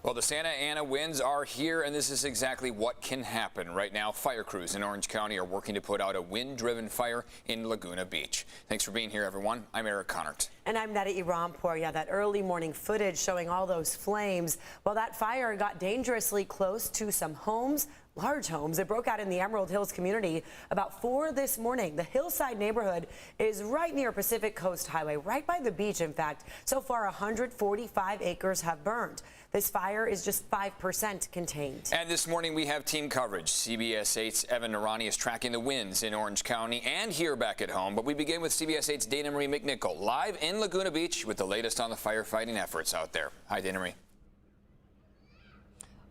Well, the Santa Ana winds are here, and this is exactly what can happen. Right now, fire crews in Orange County are working to put out a wind-driven fire in Laguna Beach. Thanks for being here, everyone. I'm Eric Connert. And I'm Netta Irampour. Yeah, that early morning footage showing all those flames. Well, that fire got dangerously close to some homes, large homes. It broke out in the Emerald Hills community about 4 this morning. The Hillside neighborhood is right near Pacific Coast Highway, right by the beach, in fact. So far, 145 acres have burned. This fire is just 5% contained. And this morning we have team coverage. CBS 8's Evan Narani is tracking the winds in Orange County and here back at home. But we begin with CBS 8's Dana Marie McNichol live in Laguna Beach with the latest on the firefighting efforts out there. Hi, Dana Marie.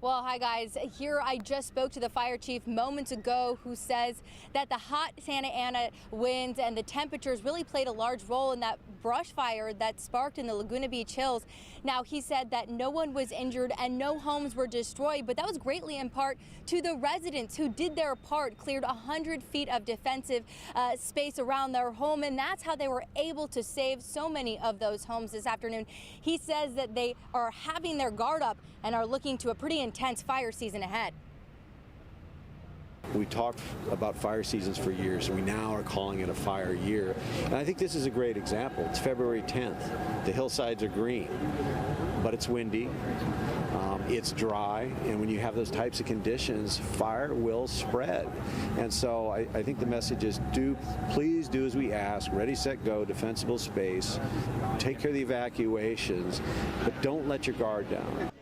Well, hi guys. Here I just spoke to the fire chief moments ago, who says that the hot Santa Ana winds and the temperatures really played a large role in that brush fire that sparked in the Laguna Beach hills. Now, he said that no one was injured and no homes were destroyed, but that was greatly in part to the residents who did their part, cleared 100 feet of defensive space around their home, and that's how they were able to save so many of those homes this afternoon. He says that they are having their guard up and are looking to a pretty intense fire season ahead. We talked about fire seasons for years, and we now are calling it a fire year. And I think this is a great example. It's February 10th. The hillsides are green, but it's windy. It's dry, and when you have those types of conditions, fire will spread. And so I think the message is please do as we ask. Ready, set, go, defensible space. Take care of the evacuations, but don't let your guard down.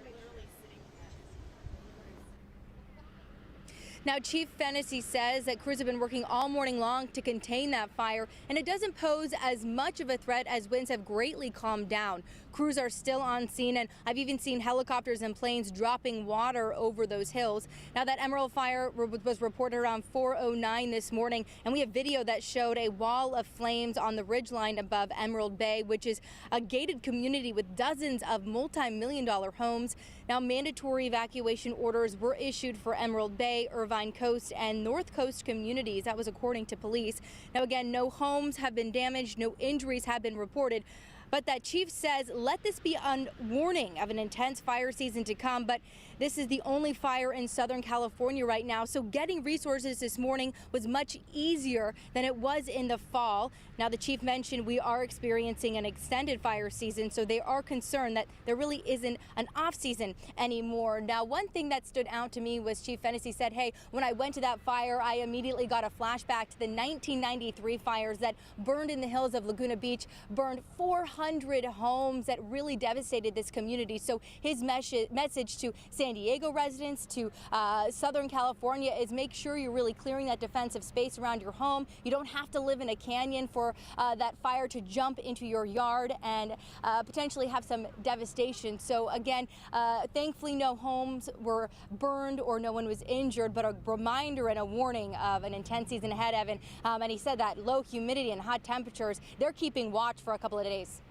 Now, Chief Fennessy says that crews have been working all morning long to contain that fire, and it doesn't pose as much of a threat as winds have greatly calmed down. Crews are still on scene, and I've even seen helicopters and planes dropping water over those hills. Now, that Emerald fire was reported around 4:09 this morning, and we have video that showed a wall of flames on the ridgeline above Emerald Bay, which is a gated community with dozens of multi-million-dollar homes. Now, mandatory evacuation orders were issued for Emerald Bay, Irvine Coast, and North Coast communities. That was according to police. Now, again, no homes have been damaged, no injuries have been reported. But that chief says, let this be a warning of an intense fire season to come. But this is the only fire in Southern California right now, so getting resources this morning was much easier than it was in the fall. Now, the chief mentioned we are experiencing an extended fire season, so they are concerned that there really isn't an off season anymore. Now, one thing that stood out to me was Chief Fennessy said, hey, when I went to that fire, I immediately got a flashback to the 1993 fires that burned in the hills of Laguna Beach, burned 400 homes that really devastated this community. So his message to San Diego residents, to Southern California, is make sure you're really clearing that defensive space around your home. You don't have to live in a canyon for that fire to jump into your yard and potentially have some devastation. So again, thankfully no homes were burned or no one was injured, but a reminder and a warning of an intense season ahead, Evan. And he said that low humidity and hot temperatures, they're keeping watch for a couple of days.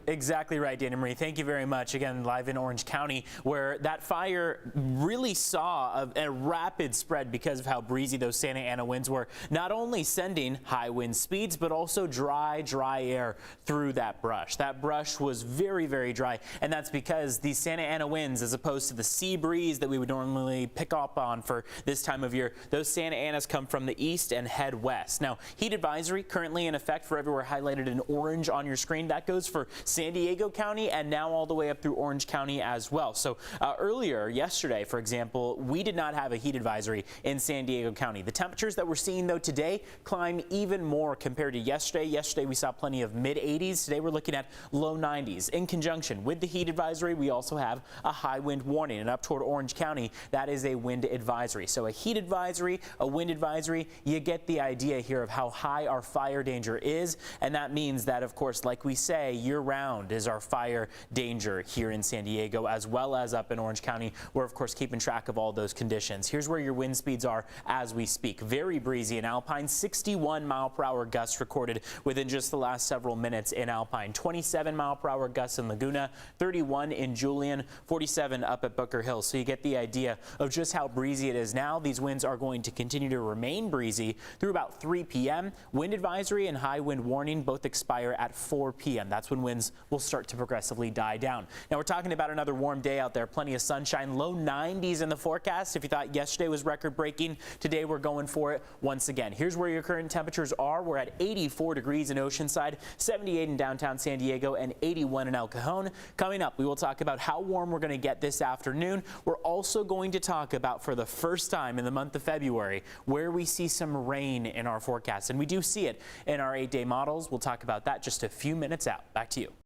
Exactly right, Dana Marie. Thank you very much. Again, live in Orange County, where that fire really saw a rapid spread because of how breezy those Santa Ana winds were, not only sending high wind speeds, but also dry air through that brush. That brush was very, very dry, and that's because these Santa Ana winds, as opposed to the sea breeze that we would normally pick up on for this time of year, those Santa Anas come from the east and head west. Now, heat advisory currently in effect for everywhere highlighted in orange on your screen. That goes for San Diego County and now all the way up through Orange County as well. So earlier yesterday, for example, we did not have a heat advisory in San Diego County. The temperatures that we're seeing though today climb even more compared to yesterday. Yesterday we saw plenty of mid 80s. Today we're looking at low 90s. In conjunction with the heat advisory, we also have a high wind warning, and up toward Orange County, that is a wind advisory. So a heat advisory, a wind advisory, you get the idea here of how high our fire danger is, and that means that, of course, like we say, year-round is our fire danger here in San Diego, as well as up in Orange County. We're, of course, keeping track of all those conditions. Here's where your wind speeds are as we speak. Very breezy in Alpine, 61 mile-per-hour gusts recorded within just the last several minutes in Alpine. 27 mile-per-hour gusts in Laguna, 31 in Julian, 47 up at Booker Hill. So you get the idea of just how breezy it is now. These winds are going to continue to remain breezy through about 3 p.m. Wind advisory and high wind warning both expire at 4 p.m. That's that's when winds will start to progressively die down. Now we're talking about another warm day out there, plenty of sunshine, low 90s in the forecast. If you thought yesterday was record breaking, today we're going for it once again. Here's where your current temperatures are. We're at 84 degrees in Oceanside, 78 in downtown San Diego, and 81 in El Cajon. Coming up, we will talk about how warm we're going to get this afternoon. We're also going to talk about, for the first time in the month of February, where we see some rain in our forecast. And we do see it in our 8-day models. We'll talk about that just a few minutes out. Back to you.